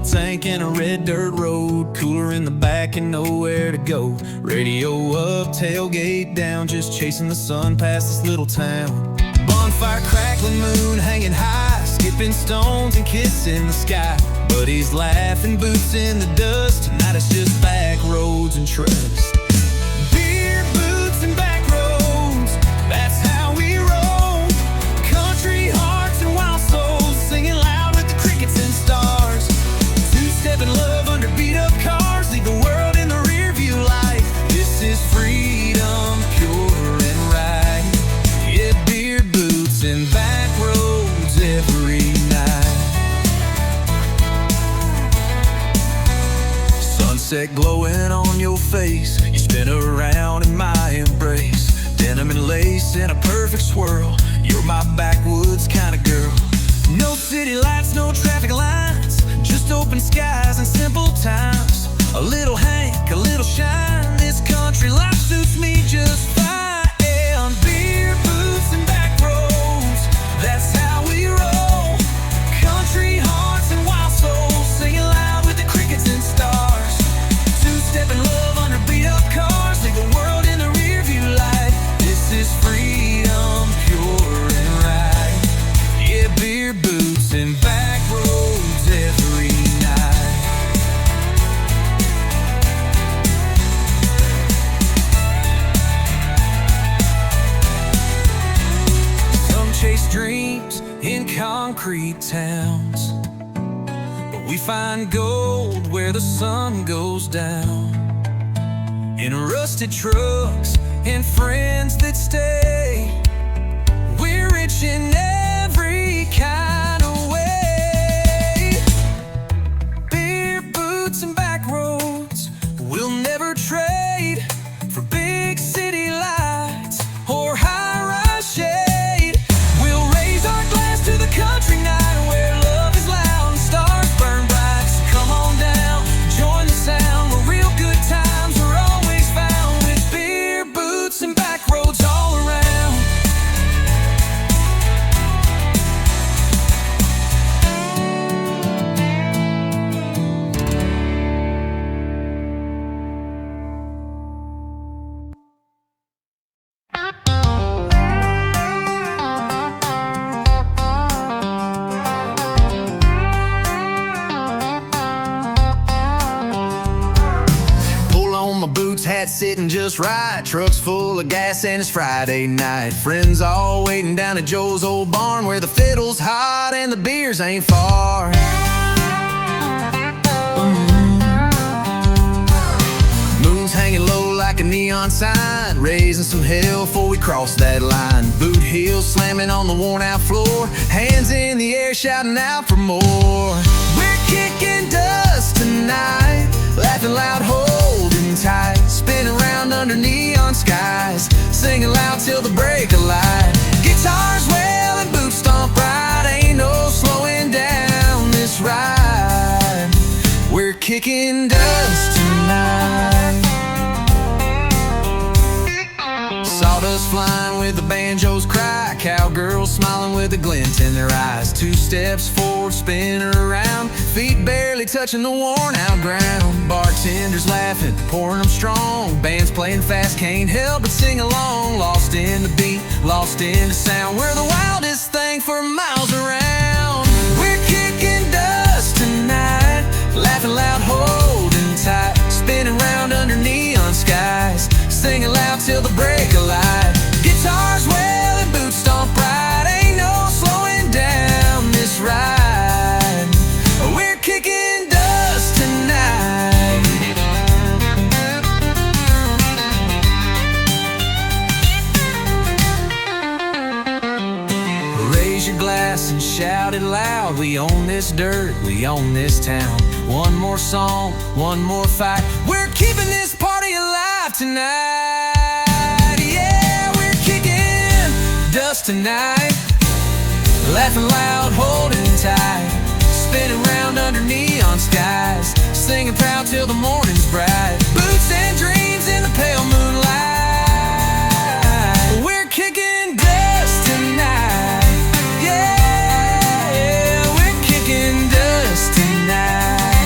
fuel tank and a red dirt road, cooler in the back and nowhere to go. Radio up, tailgate down, just chasing the sun past this little town. Bonfire, crackling moon hanging high, skipping stones and kissing the sky. Buddies laughing, boots in the dust. Tonight it's just back roads and trust. Beer, boots, and back roads, that's how we roll. Country hearts and wild souls, singing loud with the crickets and stars. Two-step in love under beat-up cars, leave the world in the rear-view light. This is freedom, pure and right. Yeah, beer, boots, and back roads every night. Sunset glowing on your face, you spin around in my embrace. Denim and lace in a perfect swirl, you're my backwoods kind of girl. No city lights, no traffic lines, just open skies and simple times. A little Hank, a little shine, this country life suits me just fine. And beer, boots, and back roads, that's how we roll. Country hearts and wild souls, singing loud with the crickets and stars. Two-step in love under beat-up cars, leave the world in the rear-view light. This is freedom, pure and right. Yeah, beer, boots, and back roads every night. Some chase dreams in concrete towns, but we find gold where the sun goes down. In rusted trucks and friends that stay, we're rich in every kind of way. Beer, boots, and back roads, we'll never trade for big city lights or high-rise shade. We'll raise our glass to the country night where love is loud and stars burn bright. So come on down, join the sound where real good times are always found, with beer, boots, and back roads all around. Pull on my boots, hat sitting just right, truck's full of gas and it's Friday night. Friends all waiting down at Joe's old barn where the fiddle's hot and the beers ain't far. Moon's hanging low like a neon sign, raising some hell before we cross that line. Boot heels slamming on the worn out floor, hands in the air shouting out for more. We're kicking dust tonight, laughing loud, holding tight, spinning around under neon skies, singing loud till the break of light. Guitars wail and boots stomp right, ain't no slowing down this ride. We're kicking dust tonight. Sawdust flying with the banjo's cry, cowgirls smiling with a glint in their eyes. Two steps forward, spin around, feet barely touching the worn out ground. Bartenders laughing, pouring them strong, bands playing fast, can't help but sing along. Lost in the beat, lost in the sound, we're the wildest thing for miles around. We're kicking dust tonight, laughing loud, holding tight, spinning round under neon skies, singing loud till the break of light. Guitars wail and boots stomp right, ain't no slowing down this ride. We're kicking dust tonight. Raise your glass and shout it loud, we own this dirt, we own this town. One more song, one more fight, we're keeping this party alive tonight. Yeah, we're kicking dust tonight, laughing loud, holding tight, spinning round under neon skies, singing proud till the morning's bright. Boots and dreams in the pale moonlight, we're kicking dust tonight. Yeah, we're kicking dust tonight.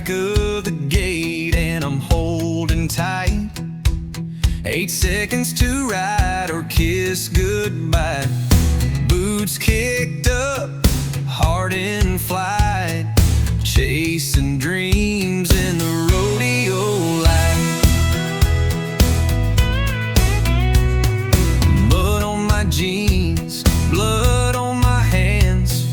crack of the gate and I'm holding tight. 8 seconds to ride or kiss goodbye. Boots kicked up, heart in flight, chasing dreams in the rodeo light. Mud on my jeans, blood on my hands.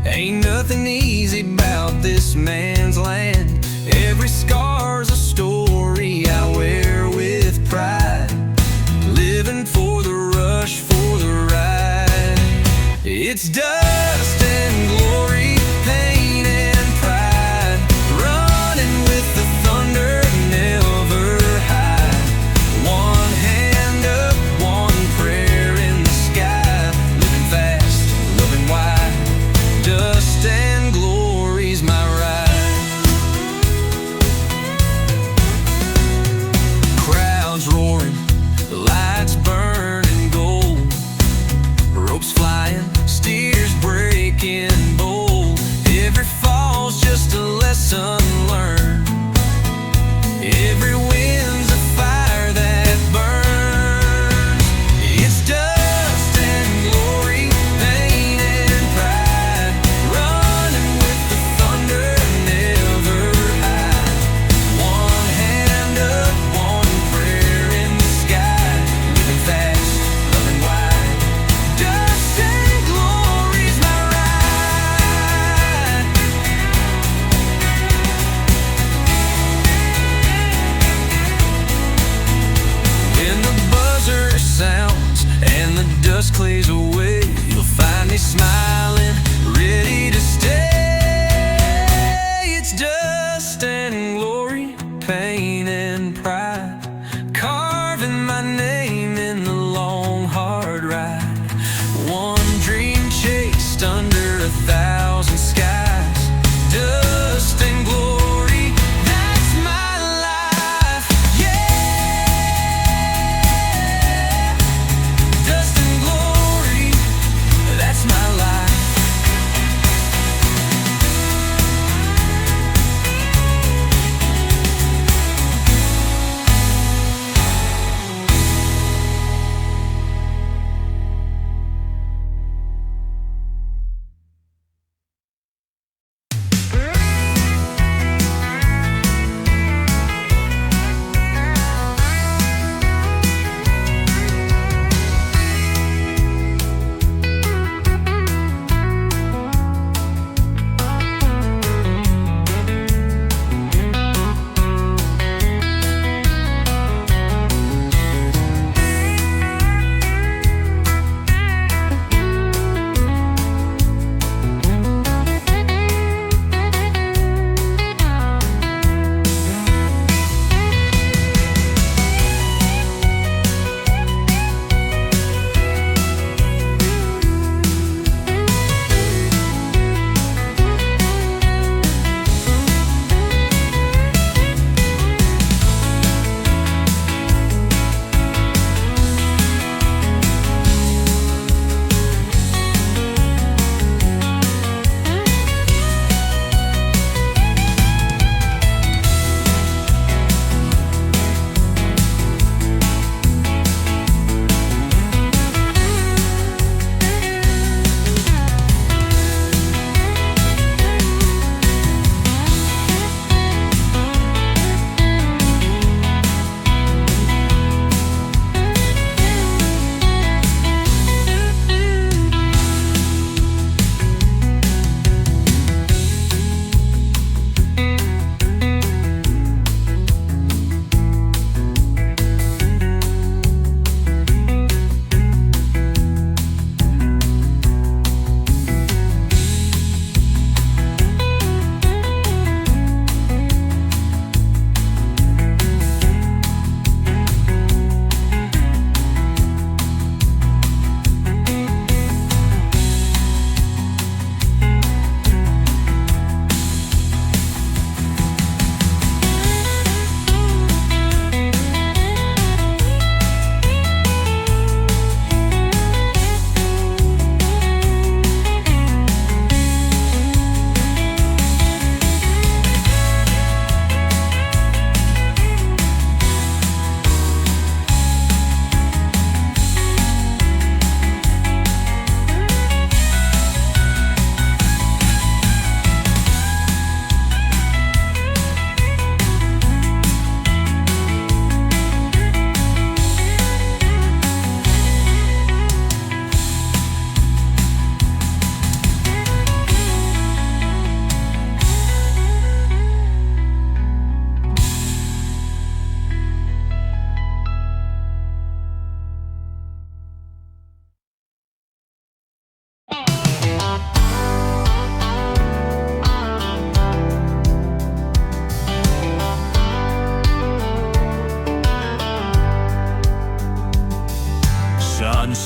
Ain't nothing easy about this man's land. Every scar's a story I wear with pride. Living for the rush, for the ride. It's dust and glory, pain and pride. Running with the thunder, never hide. One hand up, one prayer in the sky. Living fast, loving wide. Dust and glory's my ride. Crowds roaring, lights burning gold. Ropes flying, steers breaking bold. Every fall's just a lesson learned. Every wind's a fire that burns. It's dust and glory, pain and pride. Running with the thunder, never hide. One hand up, one prayer in the sky. Living fast, loving wide. Dust and glory's my ride.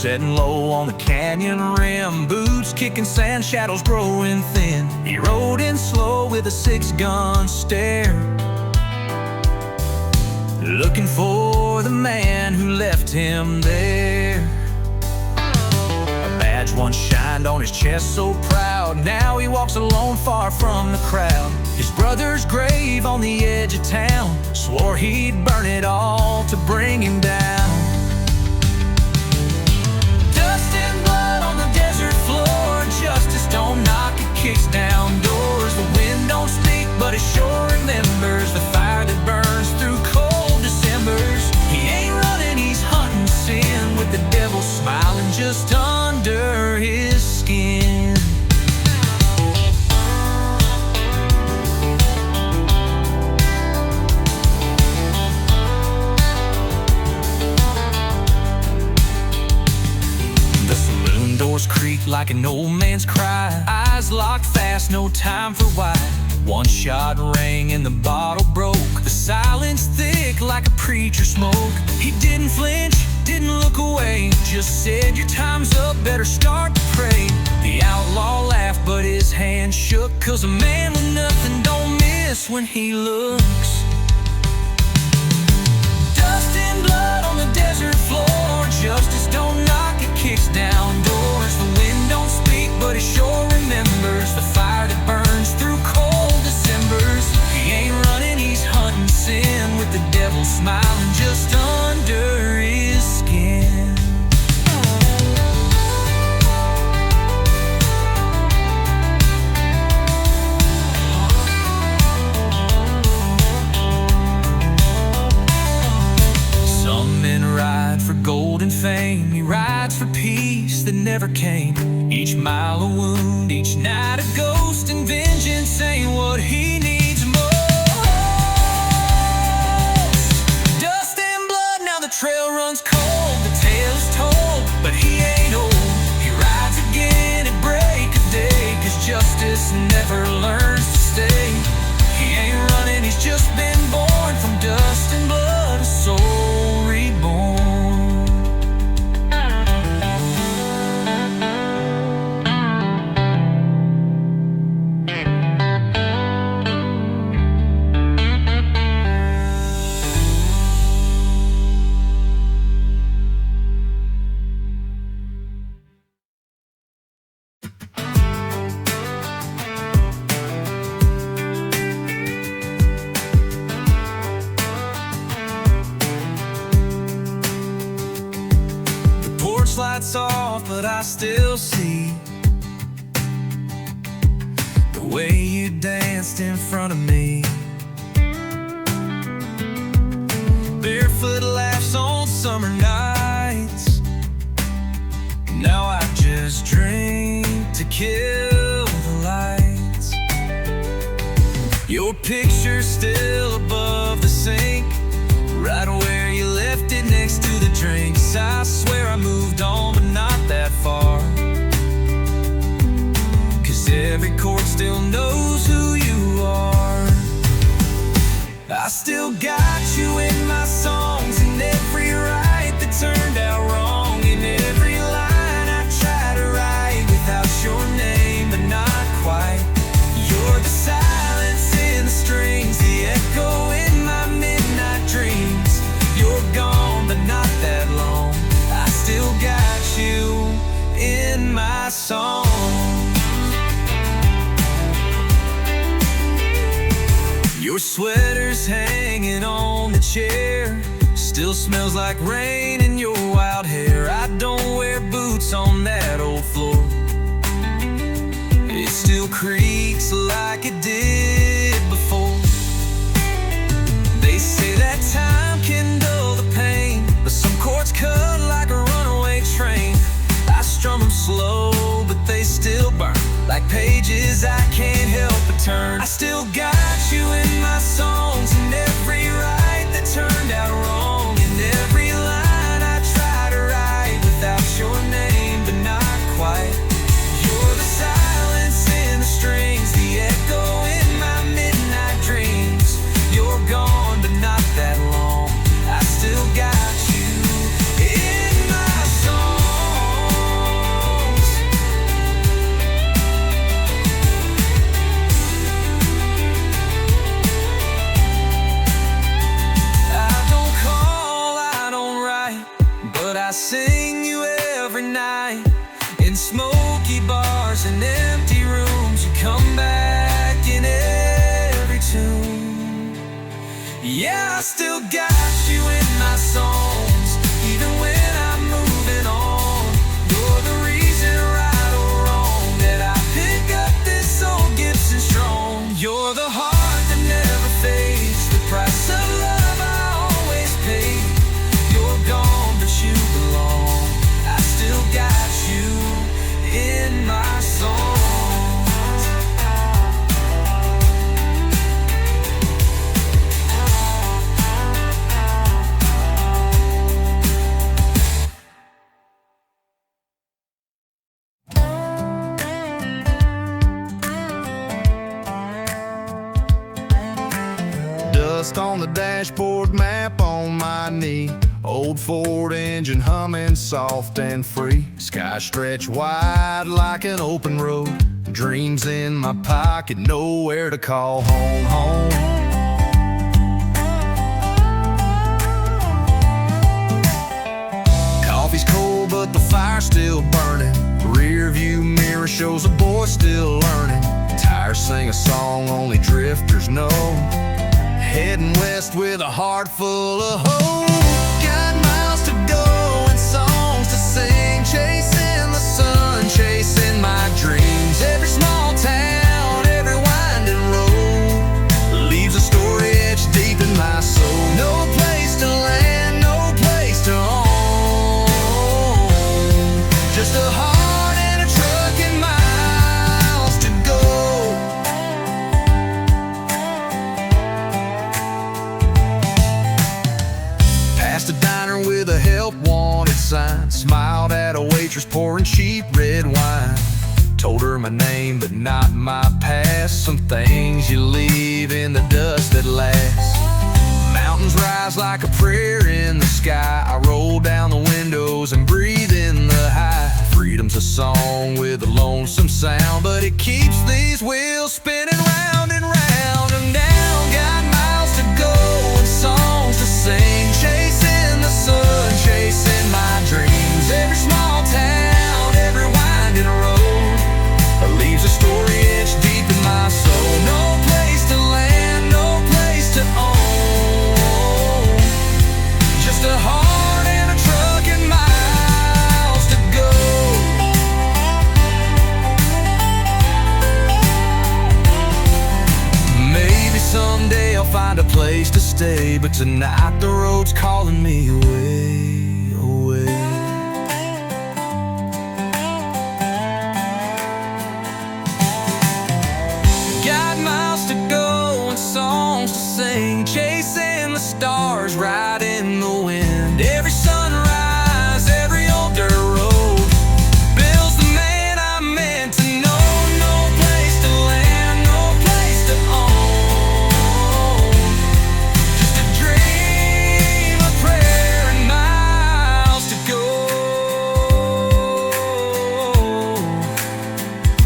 Setting low on the canyon rim, boots kicking sand, shadows growing thin. He rode in slow with a 6-gun stare, looking for the man who left him there. A badge once shined on his chest so proud, now he walks alone far from the crowd. His brother's grave on the edge of town, swore he'd burn it all to bring him down. Dust and blood on the desert floor, justice don't knock, it kicks down doors. The wind don't speak, but it sure remembers the fire that burns through cold Decembers. He ain't running, he's hunting sin, with the devil smiling just under his skin. Creak like an old man's cry, eyes locked fast, no time for why. One shot rang and the bottle broke, the silence thick like a preacher smoke. He didn't flinch, didn't look away, just said, "Your time's up, better start to pray." The outlaw laughed but his hand shook, 'cause a man with nothing don't miss when he looks. Dust and blood on the desert floor, justice don't knock, it kicks down doors. The wind don't speak, but it sure remembers the fire that burns through cold Decembers. He ain't running, he's hunting sin, with the devil smiling just under his skin. Some men ride for gold and fame, he rides for peace that never came. Each mile a wound, each night a ghost, and vengeance ain't what he needs most. Dust and blood, now the trail runs cold, the tale is told, but he ain't old. He rides again at break of day, 'cause justice never learns to stay. He ain't running, he's just been born from dust and blood, a soul reborn. Lights off, but I still see the way you danced in front of me. Barefoot laughs on summer nights. Now I just drink to kill the lights. Your picture's still above the sink, right where you left it, next to the drinks. I swear I moved on, but not that far, 'cause every chord still knows who you are. I still got you in my songs, and every right that turned out wrong, and every line I try to write without your name, but not quite. You're the silence in the strings, the echo in my midnight dreams. You're gone, but not that long. I still got you in my song. Your sweater's hanging on the chair, still smells like rain in your wild hair. I don't wear boots on that old floor, it still creaks like it did before. They say that time can dull the pain, but some chords cut like a runaway train. I strum them slow, but they still burn like pages I can't help but turn. I still got you in my songs, and every right that turned out wrong, and every line I try to write without your name, but not quite. You're the silence in the strings, the echo in my midnight dreams. You're gone, but not that long. I still got you in my song. Yeah, I still got you in my songs, even when I'm moving on. You're the reason, right or wrong, that I pick up this old Gibson Strong. You're the heart that never fades, the price of love I always pay. You're gone, but you belong. I still got you in my songs. Dust on the dashboard, map on my knee. Old Ford engine humming soft and free. Sky stretched wide like an open road. Dreams in my pocket, nowhere to call home, home. Coffee's cold, but the fire's still burning. Rear view mirror shows a boy still learning. Tires sing a song only drifters know. Heading west with a heart full of hope. Got miles to go and songs to sing. Chasing the sun, chasing my dreams. Every small town, every winding road leaves a story etched deep in my soul. No place to land, no place to own. Just a heart and a truck and miles to go. Past a diner with a help wanted sign. Smiled at a waitress pouring cheap red wine. Told her my name but not my past. Some things you leave in the dust that last. Mountains rise like a prayer in the sky. I roll down the windows and breathe in the high. Freedom's a song with a lonesome sound, but it keeps these wheels spinning round and round and down. Got miles to go and songs to sing. Chasing the sun, chasing my dreams. Every small town, every winding road leaves a story etched deep in my soul. No place to land, no place to own. Just a heart and a truck and miles to go. Maybe someday I'll find a place to stay, but tonight the road's calling me away, away. Got miles to go and songs to sing. Chasing the stars right in the wind. Every sunrise, every old dirt road builds the man I'm meant to know. No place to land, no place to own. Just a dream, a prayer, and miles to go.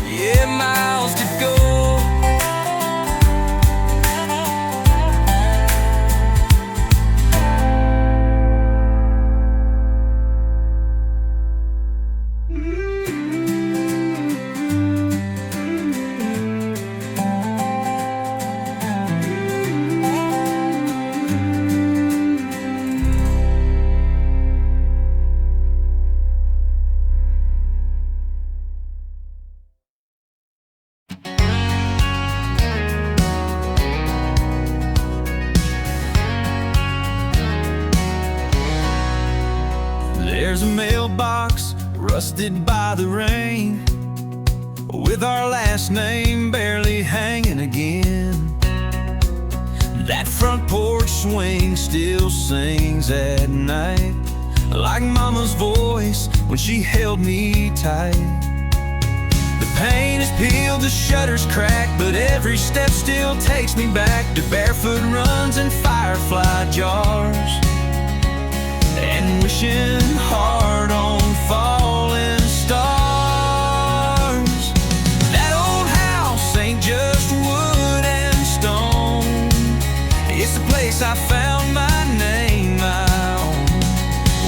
Yeah, miles to go. There's a mailbox rusted by the rain, with our last name barely hanging again. That front porch swing still sings at night, like Mama's voice when she held me tight. The paint is peeled, the shutters cracked, but every step still takes me back to barefoot runs and firefly jars, and wishing hard on falling stars. That old house ain't just wood and stone. It's the place I found my name out,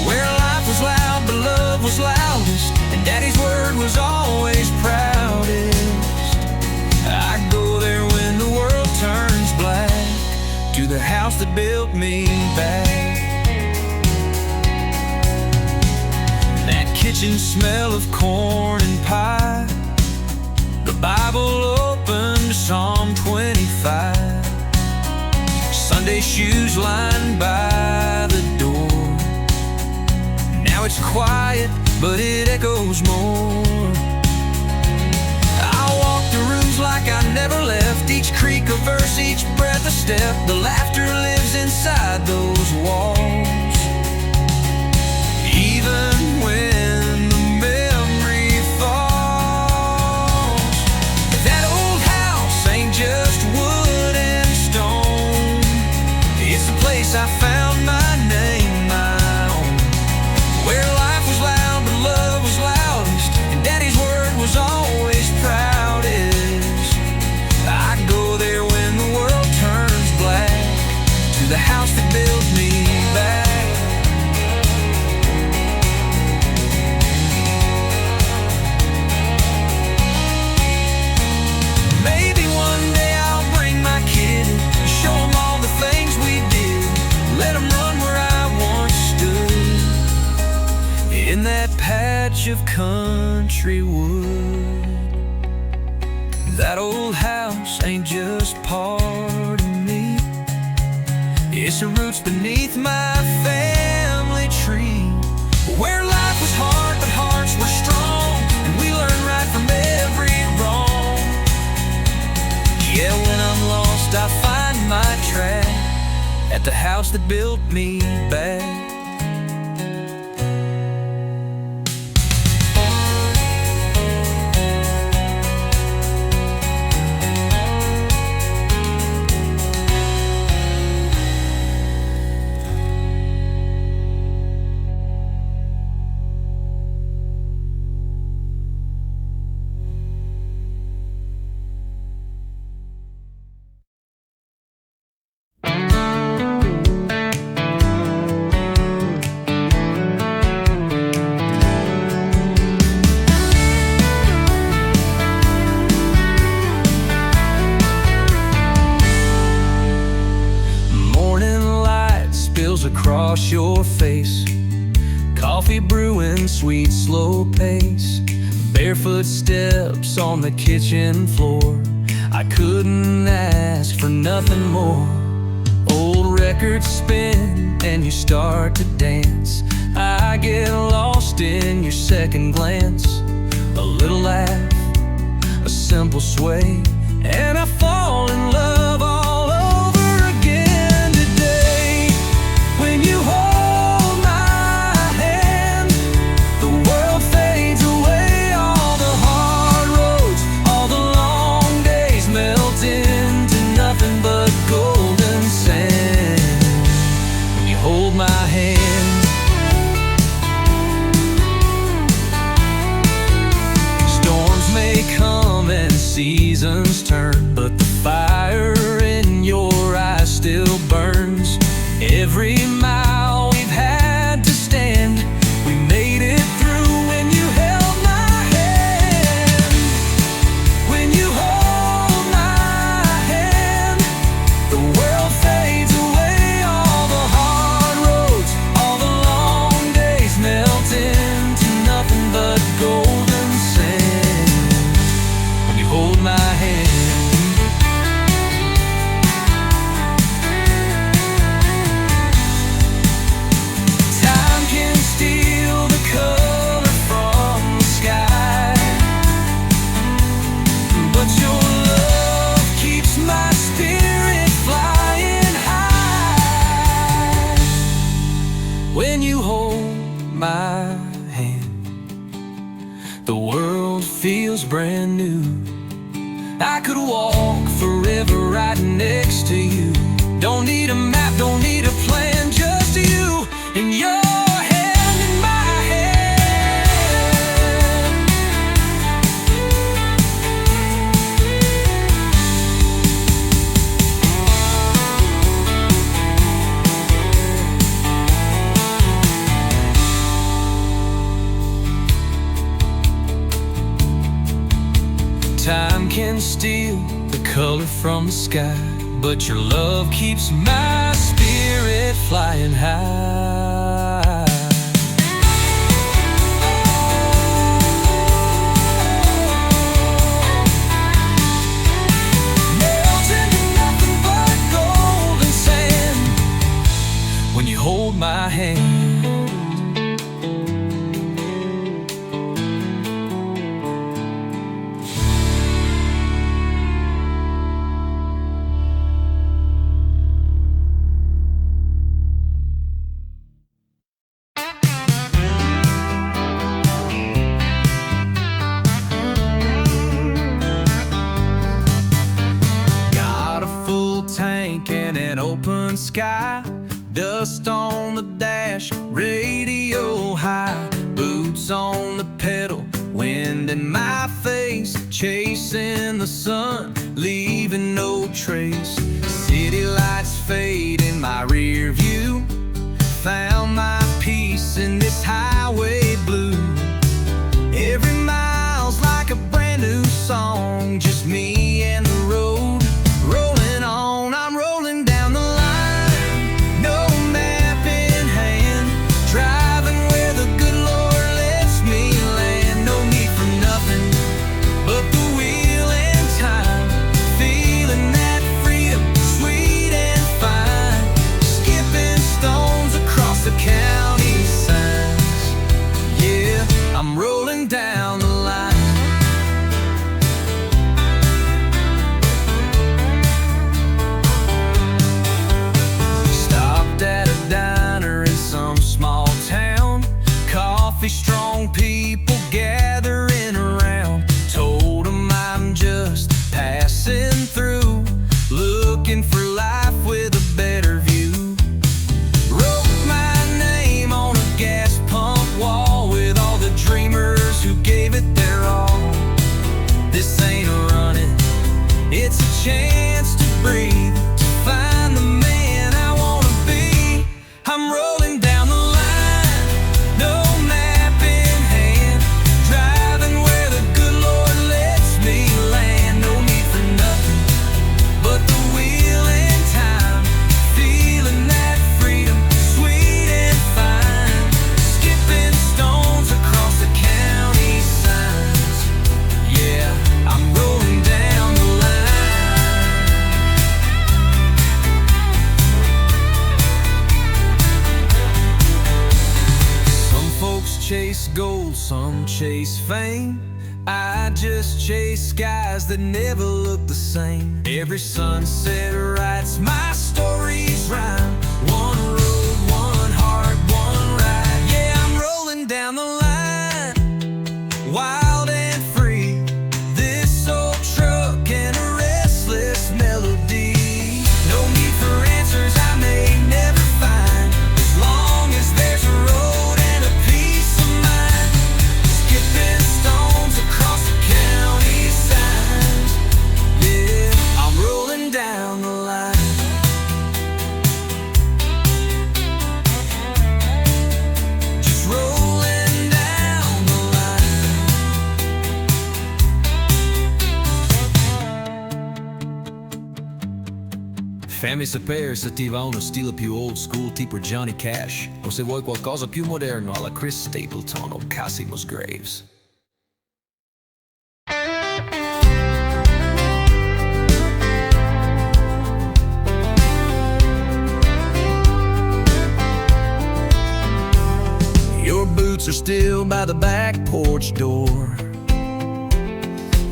where life was loud but love was loudest, and Daddy's word was always proudest. I go there when the world turns black, to the house that built me back. That kitchen smell of corn and pie, the Bible open to Psalm 25, Sunday shoes lined by the door. Now it's quiet, but it echoes more. I walk the rooms like I never left, each creak a verse, each breath a step. The laughter lives inside those walls, even when the memory falls. That old house ain't just wood and stone, it's the place I found my name, my own. Where life was loud, but love was loudest, and Daddy's word was always proudest. I go there when the world turns black, to the house that built me back. Maybe one day I'll bring my kid, show him all the things we did, let him run where I once stood, in that patch of country wood. That old house ain't just part of me, it's the roots beneath my family tree, where life was hard but hearts were strong, and we learned right from every wrong. Yeah, when I'm lost I find my track at the house that built me back. Across your face, coffee brewing, sweet slow pace, barefoot steps on the kitchen floor. I couldn't ask for nothing more. Old records spin and you start to dance. I get lost in your second glance, a little laugh, a simple sway, and I fall in love all over again today. When you hold my hand, the world fades away. All the hard roads, all the long days melt into nothing but golden sand. When you hold my hand, storms may come and seasons turn, but the fire in your eyes still burns. Every mile we've had to stand, we made it through when you held my hand. When you hold my hand, the world fades away. All the hard roads, all the long days melt into nothing but golden sand. When you hold my hand, when you hold my hand, the world feels brand new. I could walk forever right next to you. Don't need a map, don't need a plan, just you and your hand in my hand. Time can steal the color from the sky, but your love keeps my spirit head flying high. Melting to nothing but golden sand when you hold my hand. In an open sky, dust on the dash, radio high, boots on the pedal, wind in my face, chasing the sun, leaving no trace. City lights fade in my rear view, found my peace in this highway blue. Every mile's like a brand new song, just me and the road, rolling on. I'm rolling down the line, no map in hand, driving where the good Lord lets me land. No need for nothing but the wheel and time, feeling that freedom, sweet and fine, skipping stones across the county signs. Yeah, I'm rolling down the line. Strong people gathering around, told them I'm just passing through, looking for life with a better view. Wrote my name on a gas pump wall with all the dreamers who gave it their all. This ain't a running, it's a chance to breathe, to find the man I wanna be. I'm rolling down the line, no chase gold, some chase fame. I just chase skies that never look the same. Every sunset writes my stories rhyme. One road, one heart, one ride. Yeah, I'm rolling down the line, wild and free. This old truck and a restless melody. No need for answers I may never find, as long as there's a road and a peace of mind. Skipping stones across the county signs. Yeah, I'm rolling down the line. Just rolling down the line. Fammi sapere se ti va uno stile più old school tipo Johnny Cash, o se vuoi qualcosa più moderno alla Chris Stapleton o Cassie Musgraves. Your boots are still by the back porch door.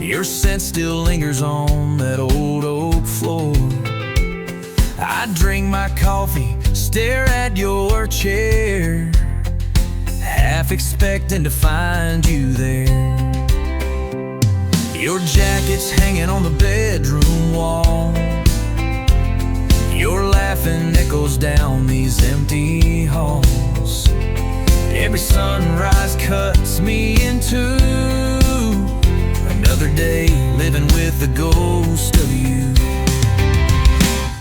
Your scent still lingers on that old oak floor. I drink my coffee, stare at your chair, half expecting to find you there. Your jacket's hanging on the bedroom wall. Your laughing echoes down these empty halls. Every sunrise cuts me into another day, living with the ghost of you.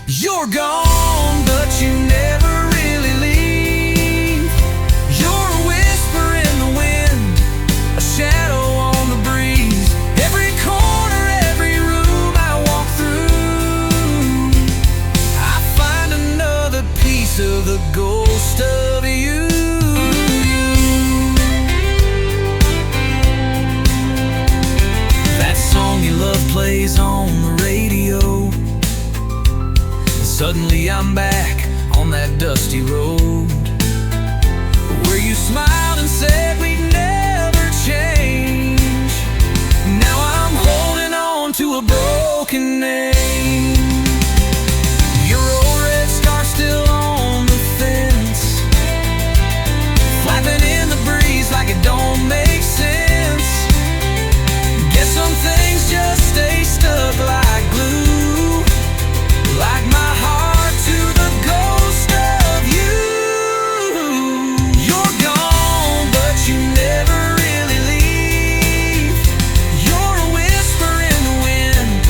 You're gone, but you never really leave. You're a whisper in the wind, a shadow on the breeze. Every corner, every room I walk through, I find another piece of the Suddenly I'm back on that dusty road where you smiled and said we'd never change. Now I'm holding on to a broken name. Your old red scar still on the fence, flapping in the breeze like it don't make sense. Guess some things just stay stuck like glue, like my heart to the ghost of you. You're gone, but you never really leave. You're a whisper in the wind,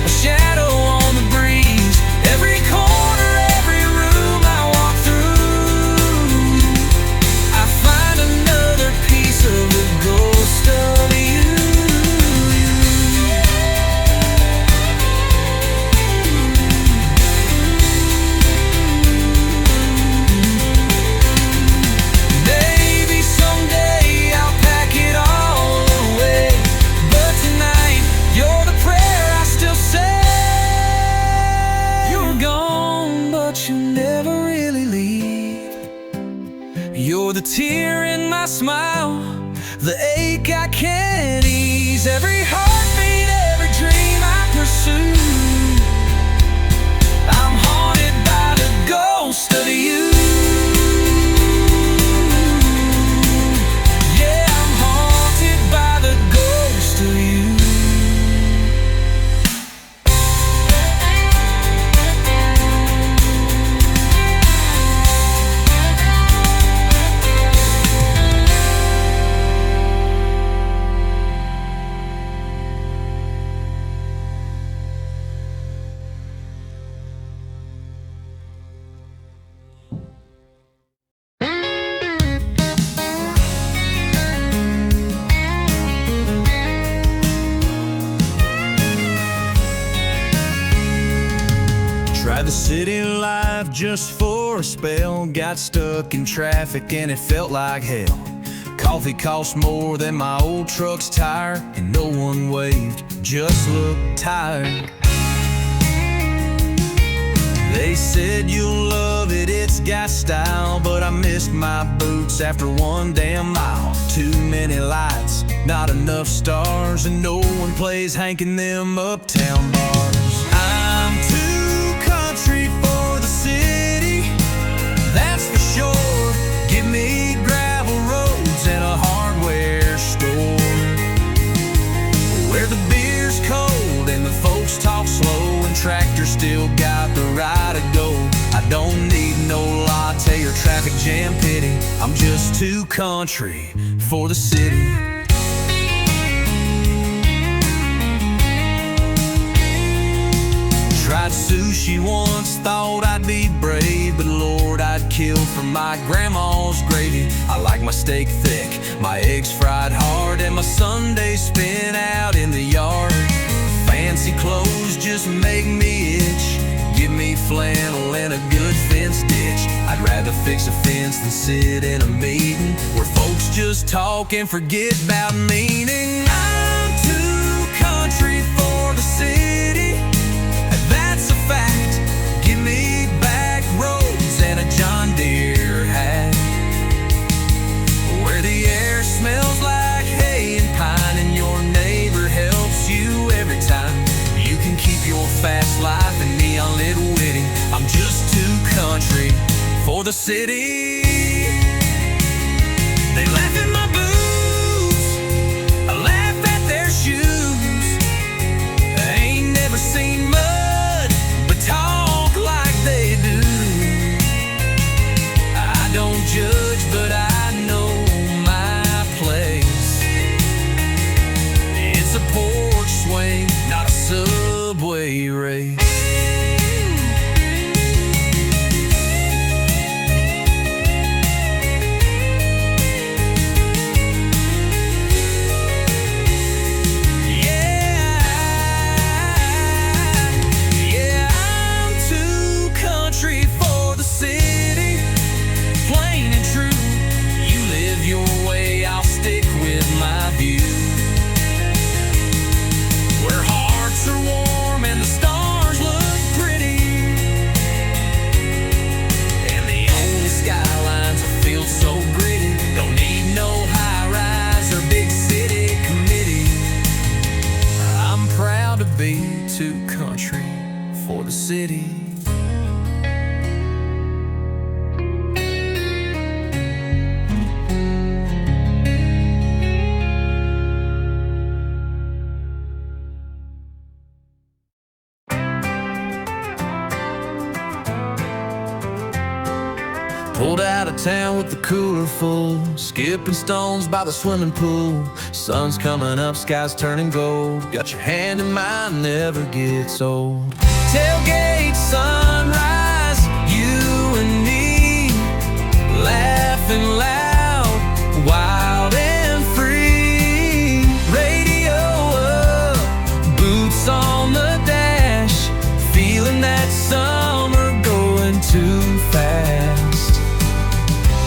a shadow on the breeze. Every corner, every room I walk through, I find another piece of the ghost of you. Maybe someday I'll pack it all away, but tonight you're the prayer I still say. You're gone, but you never really leave. You're the tear in my smile, the ache I can't ease. Every heartbeat, every dream I pursue, I'm haunted by the ghost of you. Yeah, I'm haunted by the ghost of you. Tried the city life just for a spell, got stuck in traffic and it felt like hell. Coffee cost more than my old truck's tire, and no one waved, just looked tired. They said you'll love it, it's got style, but I missed my boots after one damn mile. Too many lights, not enough stars, and no one plays Hank in them uptown bars. I'm too country for the city, that's for sure. Give me gravel roads and a hardware store, where the beer's cold and the folks talk slow, and tractors still got the right to go. I don't need no latte or traffic jam pity, I'm just too country for the city. Tried sushi once, thought I'd be brave, but Lord, I'd kill for my grandma's gravy. I like my steak thick, my eggs fried hard, and my Sundays spent out in the yard. Fancy clothes just make me itch, give me flannel and a good fence ditch. I'd rather fix a fence than sit in a meeting where folks just talk and forget about meaning. I'm too country for the city, that's a fact. Give me back roads and a John Deere hat, where the air smells like hay and pine, and your neighbor helps you every time. You can keep your fast life and neon lit witty, I'm just too country for the city. They laugh at my boots, I laugh at their shoes. I ain't never seen mud, but talk like they do. I don't judge, but I know my place. It's a porch swing, not a subway race. be too country for the city. Pulled out of town with the cooler full, skipping stones by the swimming pool. Sun's coming up, sky's turning gold. Got your hand in mine, never gets old. Tailgate sunrise, you and me, laughing loud, wild and free. Radio up, boots on the dash, feeling that summer going too fast.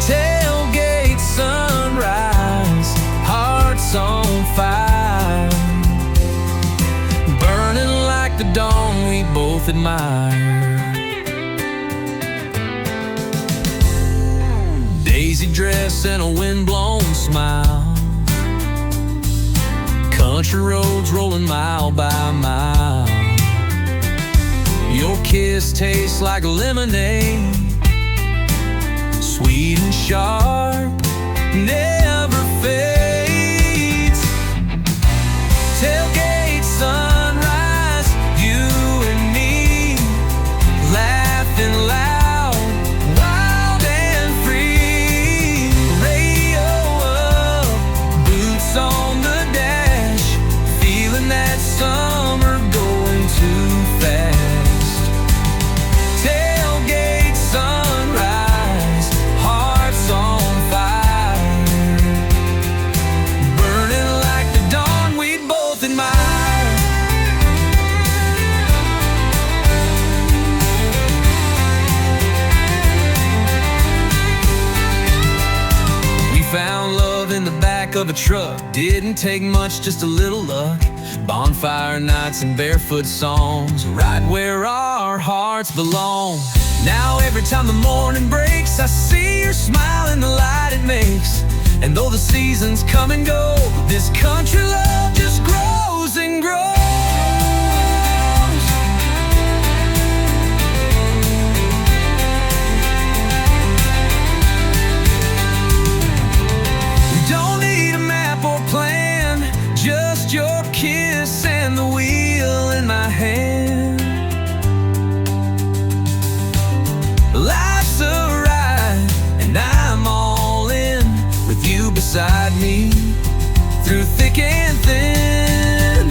Tailgate sunrise, hearts on fire, burning like the dawn we both admire. Daisy dress and a windblown smile, country roads rolling mile by mile. Your kiss tastes like lemonade, sweet and sharp, never fades. Tailgate sunrise, you and me, laughing loud, wild and free. Radio up, boots on the dash, feeling that summer going too fast. Tailgate sunrise, hearts on fire, burning like the dawn we both admire. We found love in the back of a truck. Didn't take much, just a little luck. Bonfire nights and barefoot songs, right where our hearts belong. Now every time the morning breaks, I see your smile and the light it makes. And though the seasons come and go, this country love just grows and grows. We don't need a map or plan, just your kiss and the wheel in my hand. Life's a ride, and I'm all in, with you beside me, through thick and thin.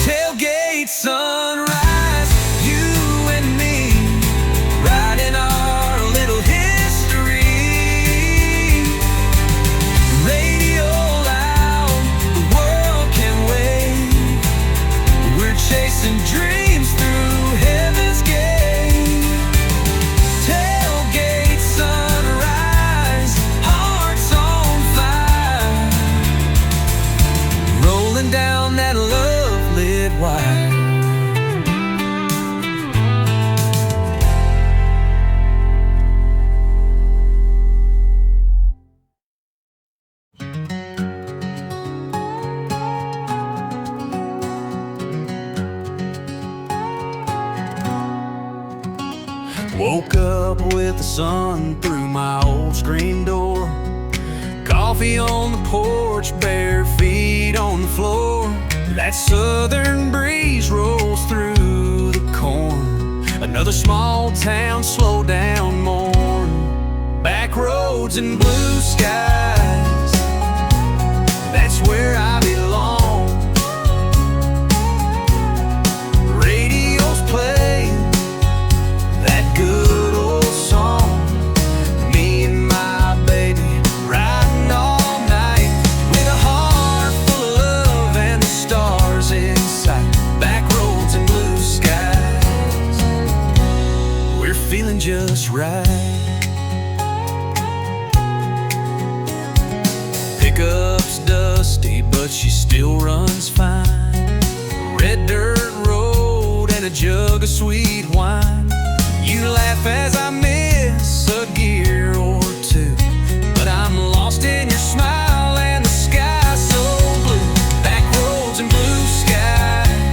Tailgate sunrise, you and me, riding our little history. Radio loud, the world can wait. We're chasing dreams through heaven's gate. Tailgate sunrise, hearts on fire, rolling down that love-lit wire. Woke up with the sun through my old screen door. Coffee on the porch, bare feet on the floor. That southern breeze rolls through the corn. Another small town, slow down morn. Back roads and blue skies, that's where I belong. Radio's playing that good old song. Me and my baby riding all night, with a heart full of love and the stars in sight. Back roads and blue skies, we're feeling just right. Pickup's dusty, but she still runs fine. Red dirt road and a jug of sweet wine. You laugh as I miss a gear or two, but I'm lost in your smile and the sky so blue. Back roads and blue skies,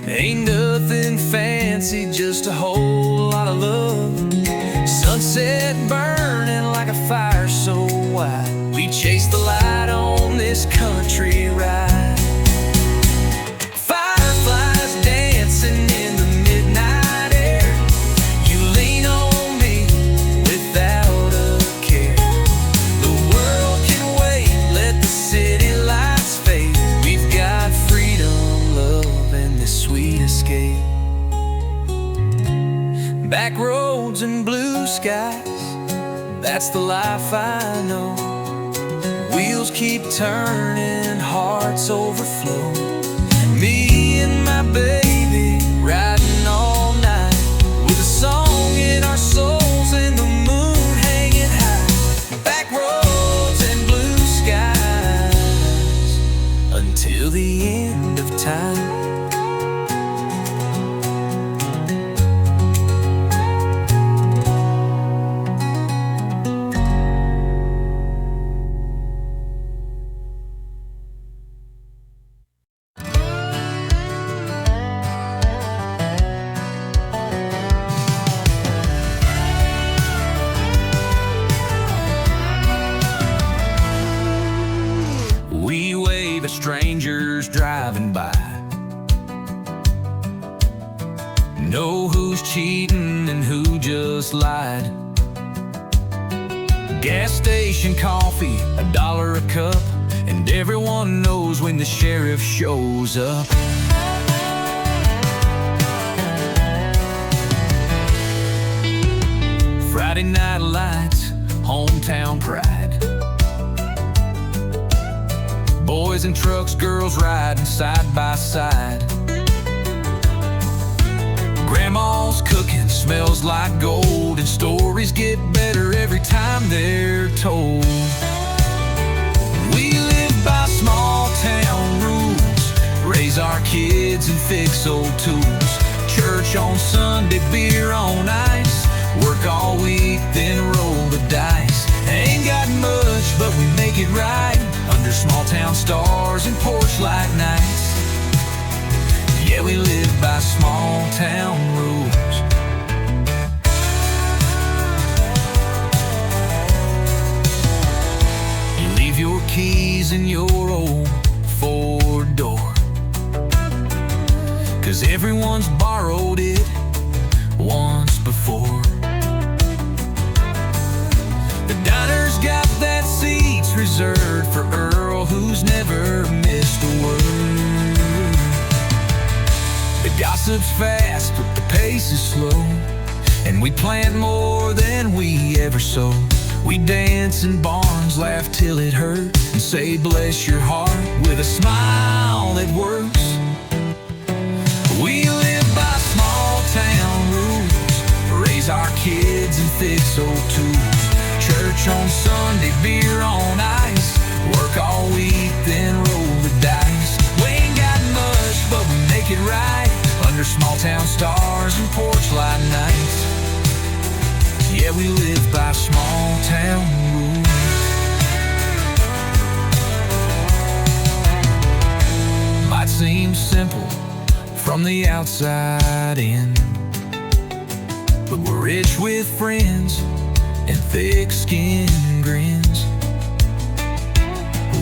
Ain't nothing fancy, just a whole lot of love. Sunset burning like a fire so wide, we chase the light on this country ride. Fireflies dancing in the midnight air, you lean on me without a care. The world can wait, let the city lights fade. We've got freedom, love, and this sweet escape. Back roads and blue skies, that's the life I know. Wheels keep turning, hearts overflow. Me and my baby riding all night, with a song in our souls and the moon hanging high. Back roads and blue skies until the end of time. We wave at strangers driving by, know who's cheating and who just lied. Gas station coffee, $1 a cup, and everyone knows when the sheriff shows up. Friday night lights, hometown pride. Boys in trucks, girls riding side by side. Grandma's cooking, smells like gold, and stories get better every time they're told. We live by small town rules, raise our kids and fix old tools. Church on Sunday, beer on ice, work all week, then roll the dice. Ain't got much, but we make it right, under small town stars and porch light nights. Yeah, we live by small town rules. You leave your keys in your old Ford door, 'cause everyone's borrowed it once before. The diner's got that seats reserved for Earl, who's never missed a word. The gossip's fast, but the pace is slow, and we plant more than we ever sow. We dance in barns, laugh till it hurts, and say bless your heart with a smile that works. We live by small town rules, raise our kids and fix old tools. Church on Sunday, beer on ice, work all week, then roll the dice. We ain't got much, but we make it right, under small town stars and porch light nights. Yeah, we live by small town rules. Might seem simple from the outside in, but we're rich with friends and thick-skinned grins.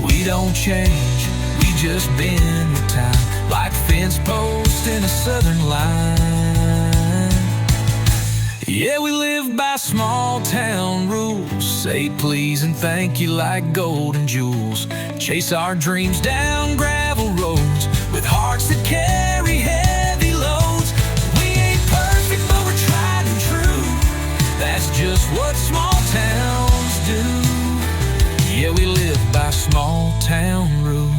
We don't change, we just bend the time, like fence posts in a southern line. Yeah, we live by small town rules, say please and thank you like golden jewels. Chase our dreams down gravel roads, with hearts that carry heavy loads. We ain't perfect, but we're tried and true, that's just what small towns do. Yeah, we live by small town rules.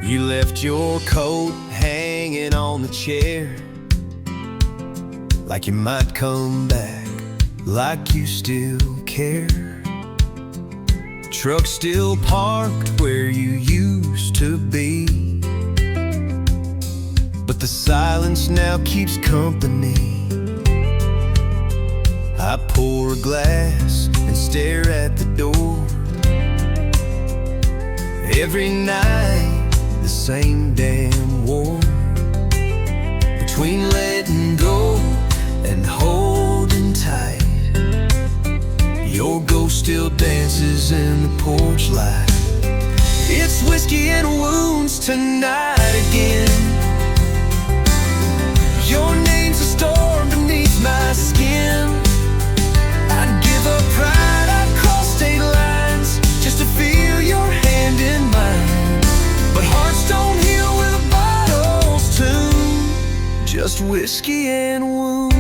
You left your coat hanging the chair, like you might come back, like you still care. Truck still parked where you used to be, but the silence now keeps company. I pour a glass and stare at the door. Every night, the same damn war, between letting go and holding tight. Your ghost still dances in the porch light. It's whiskey and wounds tonight again. Your name's a storm beneath my skin. I'd give up pride, I'd cross state lines just to feel your hand in mine. But hearts don't heal with a bottle's tune, just whiskey and wounds.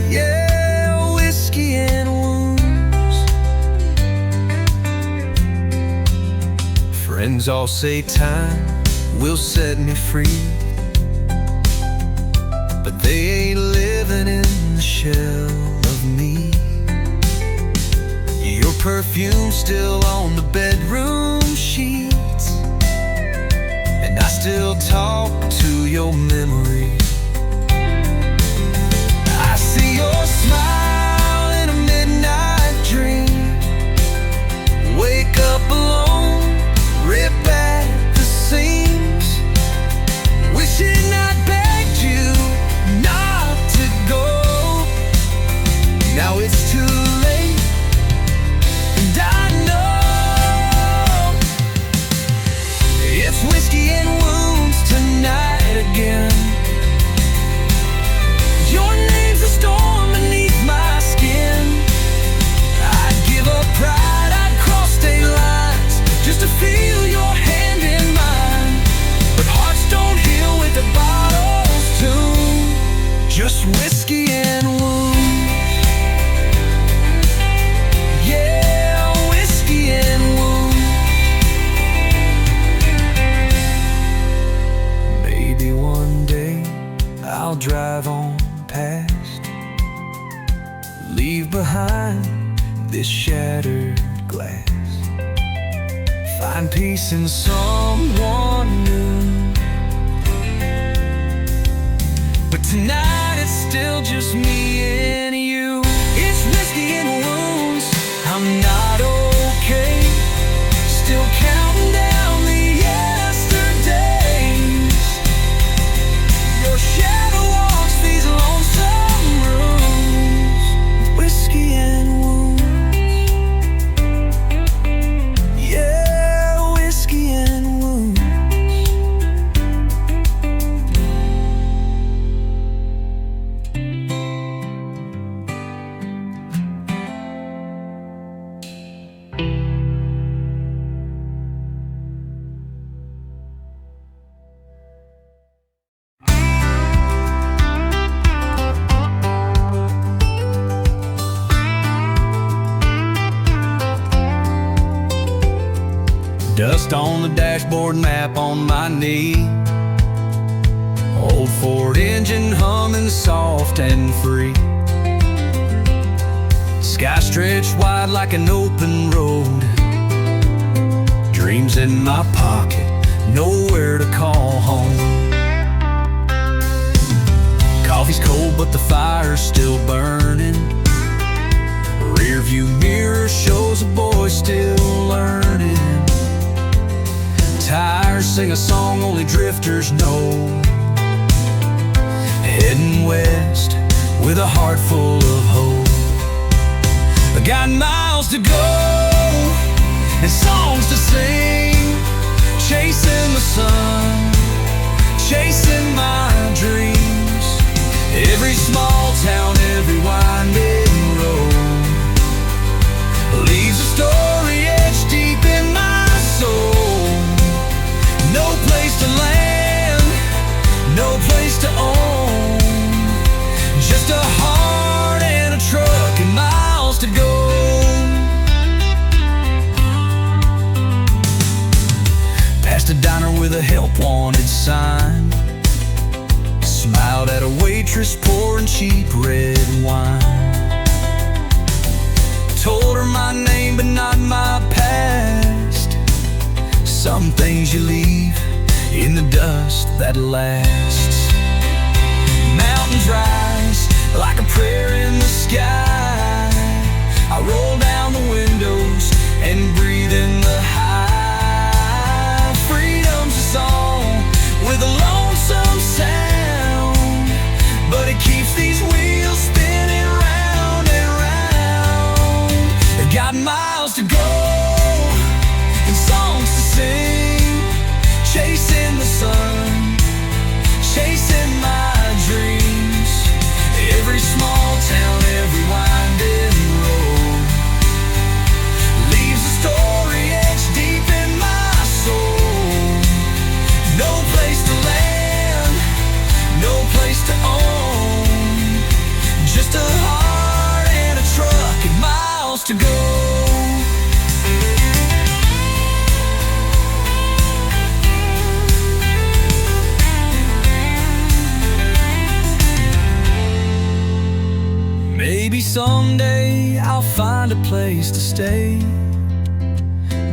Yeah, whiskey and wounds. Friends all say time will set me free, but they ain't living in the shell of me. Your perfume still on the bedroom sheets, and I still talk to your memory. I see your smile in a midnight dream. Wake up alone, rip at the seams, wishing I'd begged you not to go. Now it's too late, and I know it's whiskey and wounds tonight again. Your name's a storm beneath my skin. I'd give up pride, I'd cross state lines just to feel your hand in mine. But hearts don't heal with the bottles too, just whiskey and wounds. Yeah, whiskey and wounds. Maybe one day I'll drive on past, leave behind this shattered glass, find peace in someone new. But tonight it's still just me and you. It's whiskey and wounds, I'm not okay. Still counting down the yesterdays. Your shadow walks these lonesome rooms. Whiskey and wounds. Yeah, whiskey and wounds. Dust on the dashboard, map on my knee. Old Ford engine humming soft and free. Sky stretched wide like an open road. Dreams in my pocket, nowhere to call home. Coffee's cold but the fire's still burning. Rear view mirror shows a boy still learning. Tires sing a song only drifters know. Heading west with a heart full of hope. I got miles to go and songs to sing. Chasing the sun, chasing my dreams. Every small town, every winding road leaves a story etched deep in my soul. No place to land, no place to own. Just a heart and a truck and miles to go. Past a diner with a help wanted sign. Smiled at a waitress pouring cheap red wine. Told her my name but not my past. Some things you leave in the dust that lasts. Mountains rise like a prayer in the sky. I roll down the windows and breathe in the high. Freedom's a song with a lonesome sound, but it keeps these wheels spinning round and round. I got miles to go and songs to sing, chasing the sun, chasing my dreams. Every small town, every winding road leaves a story etched deep in my soul. No place to land, no place to own, just a heart and a truck and miles to go. Maybe someday I'll find a place to stay,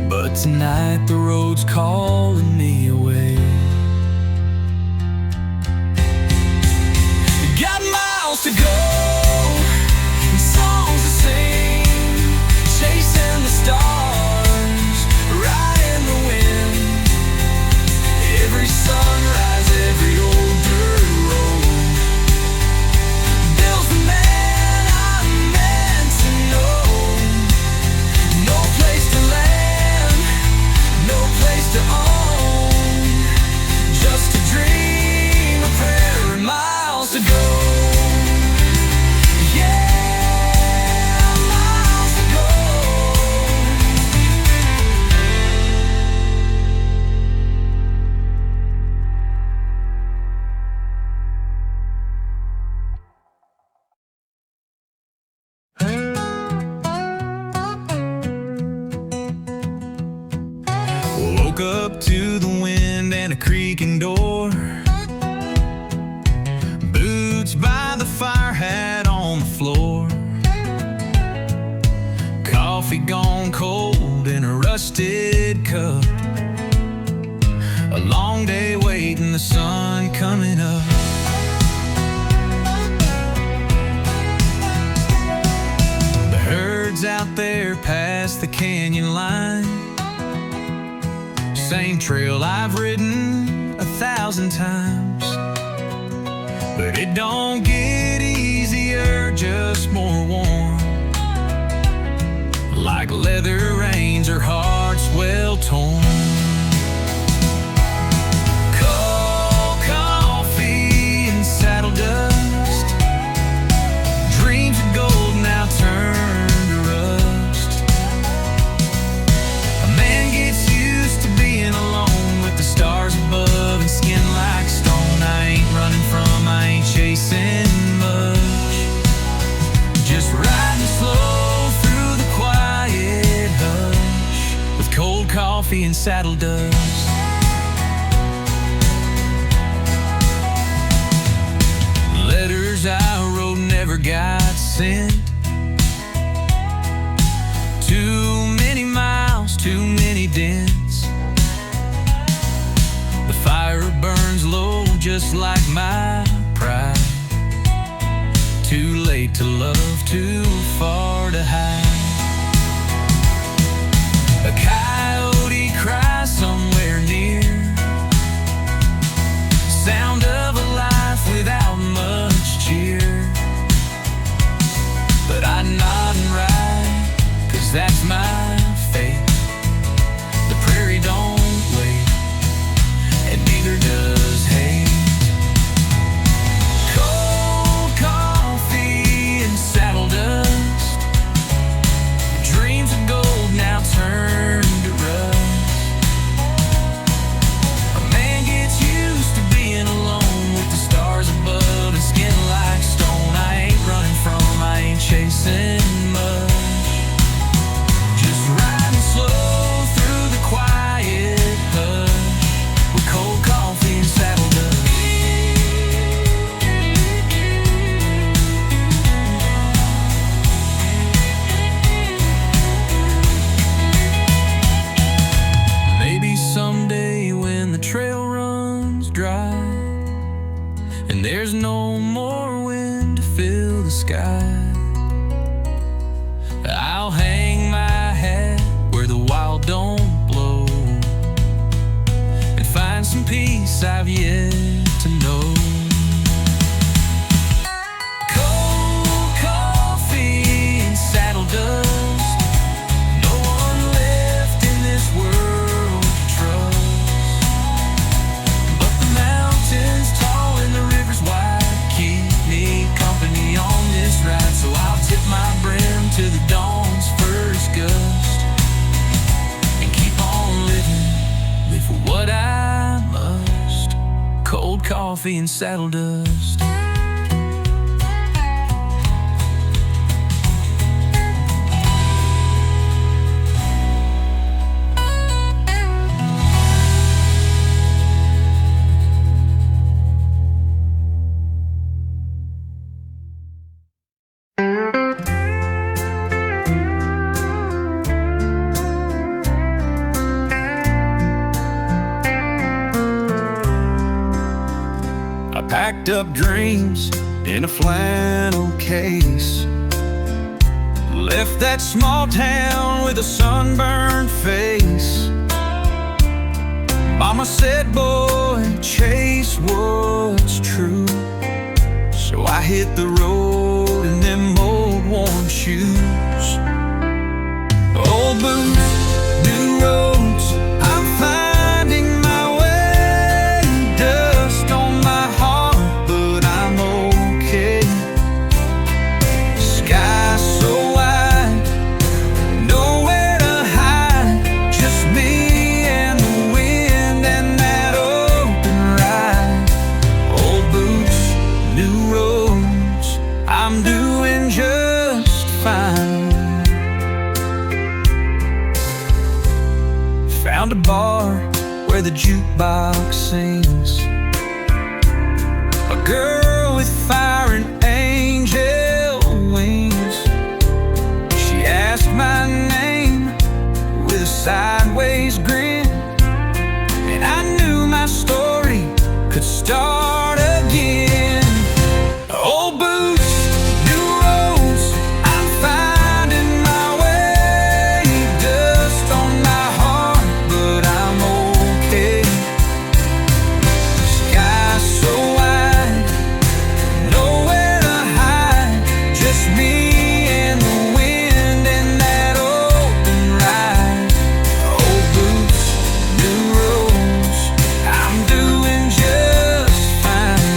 but tonight the road's calling me away. Got miles to go and songs to sing, chasing the stars, riding the wind. Every sunrise, every old dirt road builds the man I'm meant to know. No place to land, no place to own, just a dream, a prayer, and miles to go. Yeah, miles to go. Woke up to the wind and a creaking door. Boots by the fire, hat on the floor. Coffee gone cold in a rusted cup. A long day waiting, the sun coming up. The herd's out there past the canyon line. Same trail I've ridden 1,000 times, but it don't get easier, just more warm. Like leather reins or hearts well torn. Cold coffee and saddle dust, dreams of gold now turn to rust. A man gets used to being alone with the stars above and skin like stone. I ain't running from, I ain't chasing much, just riding slow through the quiet hush with cold coffee and saddle dust. Letters I wrote never got sent. Too many miles, too many dents. The fire burns low just like my pride. Too late to love, too far to hide. A coyote cries somewhere near, sound of a life without much cheer. But I nod and ride, 'cause that's my fate. The prairie don't wait, and neither does hate. Cold coffee and saddle dust, dreams of gold now turn to rust. A man gets used to being alone and there's no more wind to fill the sky. I'll hang my hat where the wild don't blow and find some peace I've yet to know. Cold coffee and saddle dust, no one left in this world to trust. But the mountains tall and the rivers wide keep me company on this ride. So I'll tip my brim to the dawn's first gust and keep on living, live for what I must. Cold coffee and saddle dust. Packed up dreams in a flannel case, left that small town with a sunburned face. Mama said, boy, chase what's true. So I hit the road in them old worn shoes. Old boots, new roads, I'm finding my way. Dust on my heart, but I'm okay. Sky so wide, nowhere to hide. Just me and the wind and that open ride. Old boots, new roads, I'm doing just fine. Found a bar where the jukebox sings, a girl with fire and angel wings. She asked my name with a sideways grin, and I knew my story could start again. Old boots, new roads, I'm finding my way. Dust on my heart, but I'm okay. Sky so wide, nowhere to hide. Just me and the wind and that open ride. Old boots, new roads, I'm doing just fine.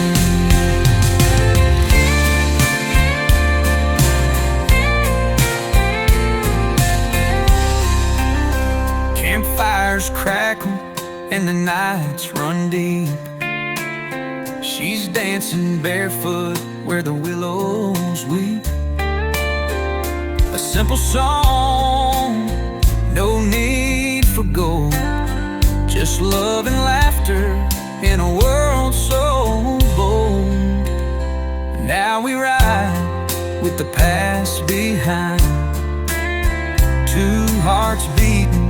Campfires crackle and the nights run deep. She's dancing barefoot where the willows weep. A simple song, no need for gold, just love and laughter in a world so bold. Now we ride with the past behind, two hearts beating,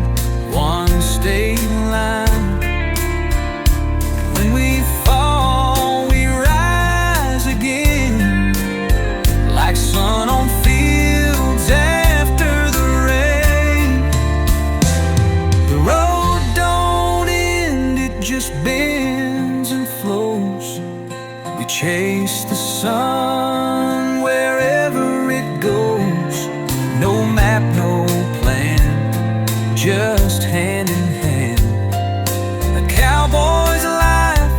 one state line. When we fall, we rise again, like sun on fields after the rain. The road don't end, it just bends and flows. We chase the sun wherever it goes. No map, no plan, just hand in hand. A cowboy's life,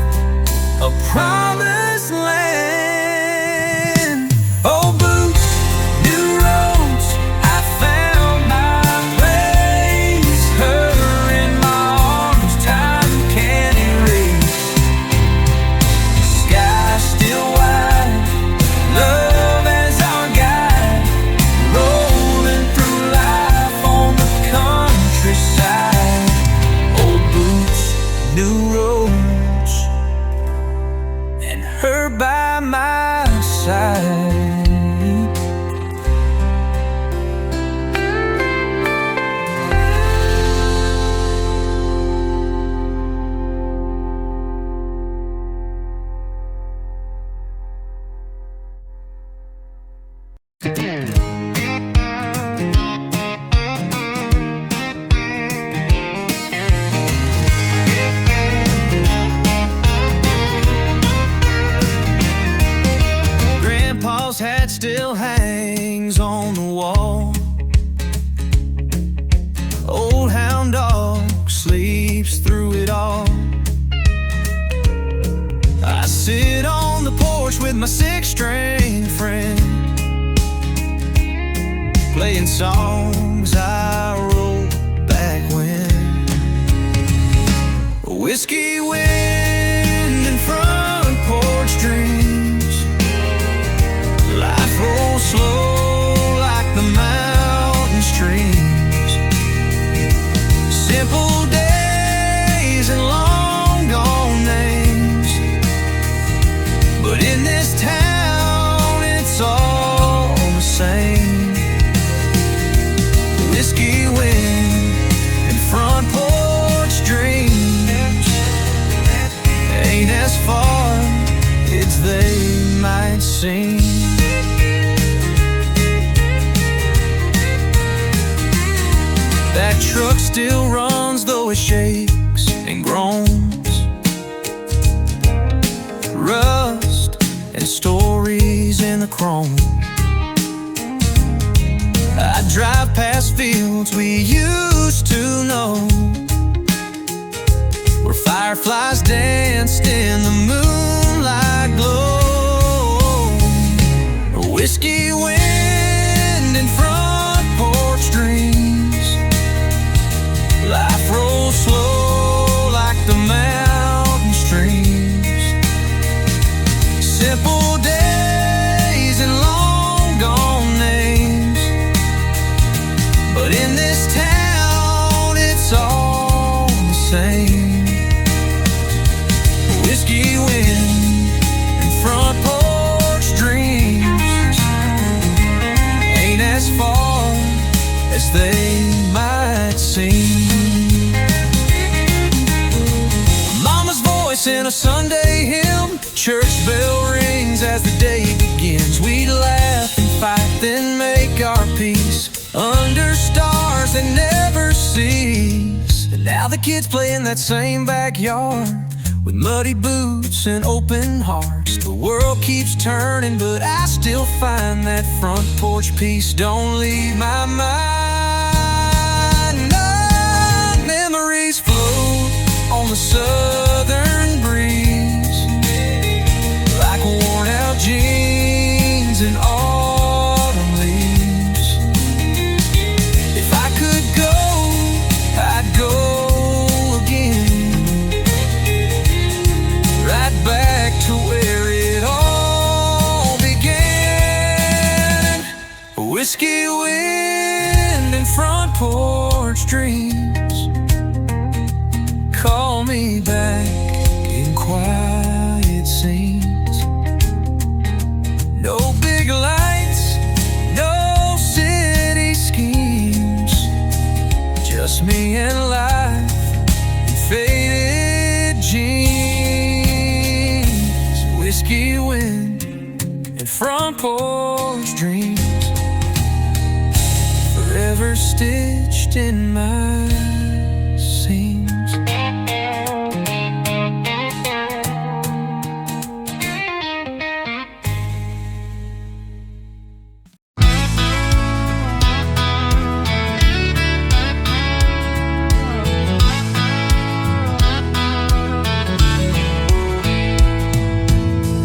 a promised land. Old boots, new roads, I found my place. Her in my arms, time can't erase. Sky still wide, love as our guide, rolling through life on the countryside. Old boots, new roads, and her by my side. still hangs on the wall. Old hound dog sleeps through it all. I sit on the porch with my six-string friend, playing songs I wrote back when. Whiskey wind and front porch dreams, life rolls slow like the mountain streams. Simple days and long gone names, but in this town it's all the same. Whiskey wind and front porch dreams ain't as far as they might seem. That truck still runs though it shakes and groans. Rust and stories in the chrome. I drive past fields we used to know, where fireflies danced in the moonlight glow. A whiskey wind and front porch dreams, life rolls slow like the mountain streams. Simple days and long gone names, but in this town it's all the same. Whiskey wind and front porch dreams ain't as far as they might seem. Mama's voice in a Sunday hymn, church bell rings as the day begins. We laugh and fight, then make our peace under stars that never cease. And now the kids play in that same backyard, with muddy boots and open hearts. The world keeps turning, but I still find that front porch peace don't leave my mind. No, memories float on the southern breeze, like worn out jeans and autumn leaves. If I could go, I'd go again, right back to where it all began. Whiskey wind and front porch dreams call me back in quiet scenes. No big lights, no city schemes, just me and life in faded jeans. Whiskey wind and front porch dreams, forever stitched in my seams.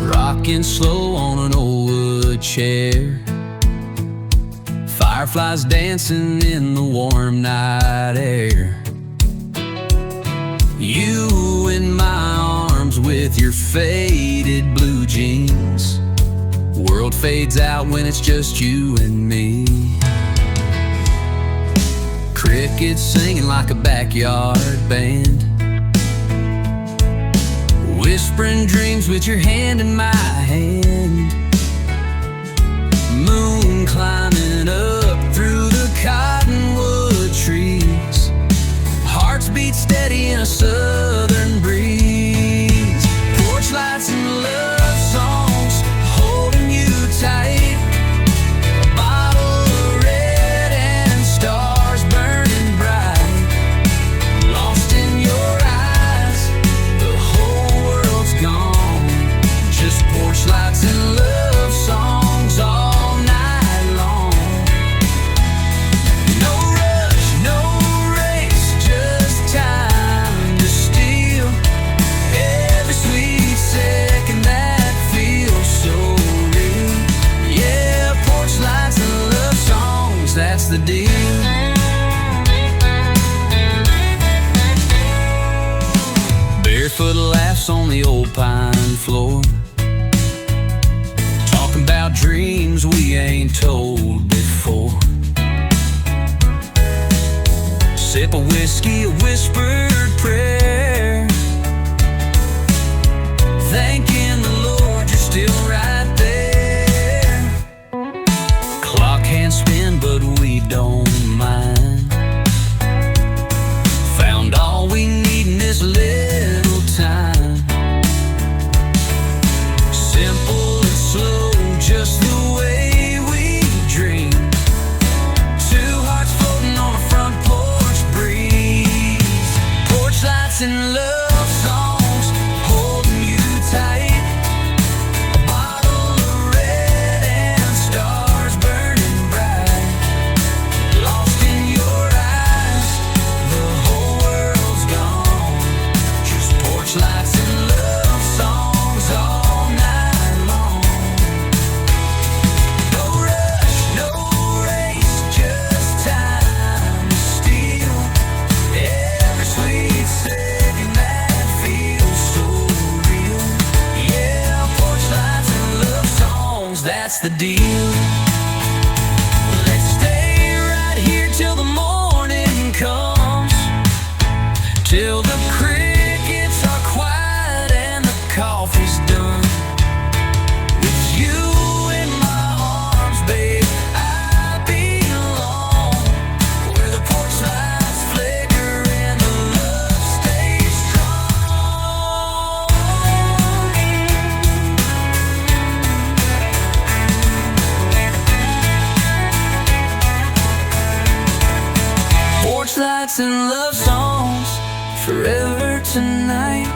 Rocking slow on an old wood chair, fireflies dancing in the warm night air. You in my arms with your faded blue jeans. World fades out when it's just you and me. Crickets singing like a backyard band, whispering dreams with your hand in my hand. Moon climbing up through the cottonwood trees, hearts beat steady in a southern breeze. Porch lights and love songs holding you tight, a bottle of red and stars burning bright. Lost in your eyes, the whole world's gone, just porch lights and love songs all simple and slow, just the way we dream. Two hearts floating on a front porch breeze. Porch lights and love songs holding you tight. A bottle of red and stars burning bright. Lost in your eyes, the whole world's gone. Just porch lights and love songs all night long. No rush, no race, just time to steal. Every sweet second that feels so real. Yeah, porch lights and love songs, that's the deal. Let's stay right here till the morning comes, till the crickets are quiet and the coffee's done. With you in my arms, babe, I belong. Where the porch lights flicker and the love stays strong. Porch lights and love songs forever tonight.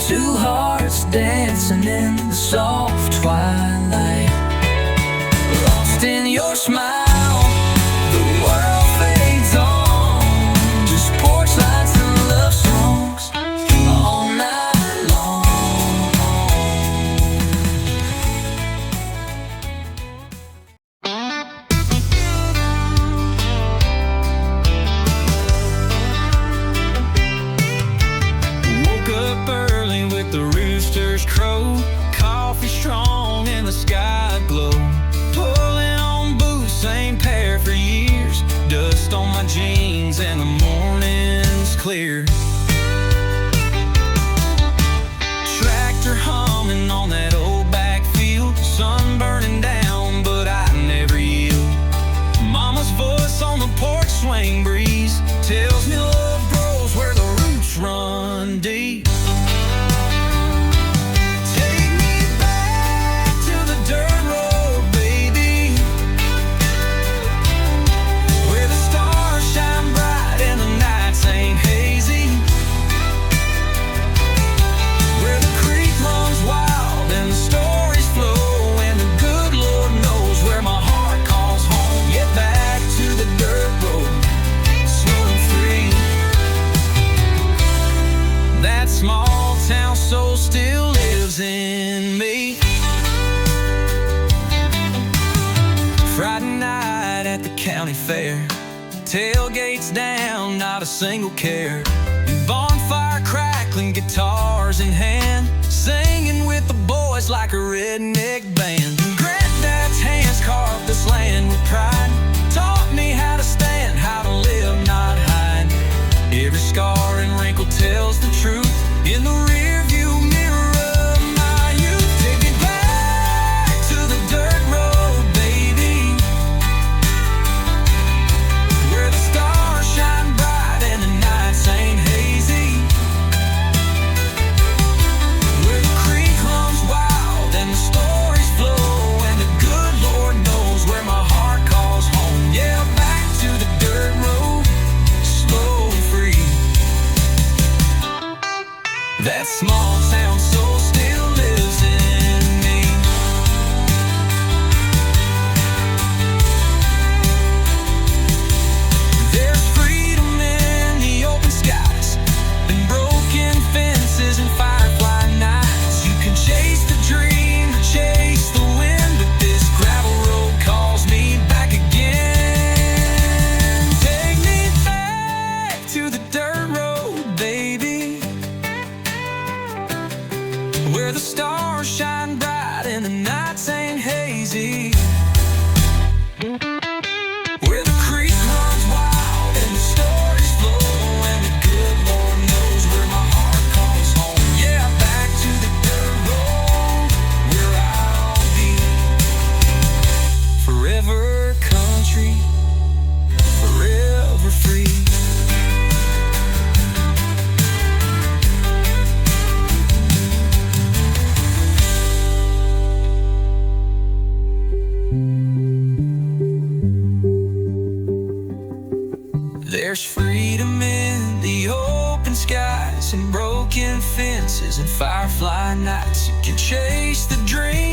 Two hearts dancing in the soft twilight. Lost in your smile, the world fades on. Just porch lights and love songs all night long. Woke up early with the roosters crow. Coffee strong and the sky glow. Pulling on boots, same pair for years. Dust on my jeans and the morning's clear. Tractor humming on that old backfield. Sun burning down, but I never yield. Mama's voice on the porch swing breeze tells me love grows where the roots run deep. Take me back to the dirt road, baby, where the stars shine bright and the nights ain't hazy. Where the creek runs wild and the stories flow, and the good Lord knows where my heart calls home. Get back to the dirt road, slow and free. That small town soul still lives in me. Friday night at the county fair, tailgates down, not a single care. Bonfire crackling, guitars in hand, singing with the boys like a redneck band. Granddad's hands carved this land with pride, taught me how to stand, how to live, not hide. Every scar and wrinkle tells the truth in the rearview mirror of my youth. Take me back to the dirt road, baby, where the stars shine bright and the nights ain't hazy. Where the creek runs wild and the stories flow, and the good Lord knows where my heart calls home. Yeah, back to the dirt road, slow and free. That small town soul still lives in me. There's freedom in the open skies, and broken fences and firefly nights. You can chase the dream or chase the wind, but this gravel road calls me back again. Take me back to the dirt road, baby, where the stars shine bright and the nights ain't hazy. Where the creek runs wild and the stories flow, and the good Lord knows where my heart calls home. Yeah, back to the dirt road, where I'll be. Forever country, forever free. butterfly nights. You can chase the dream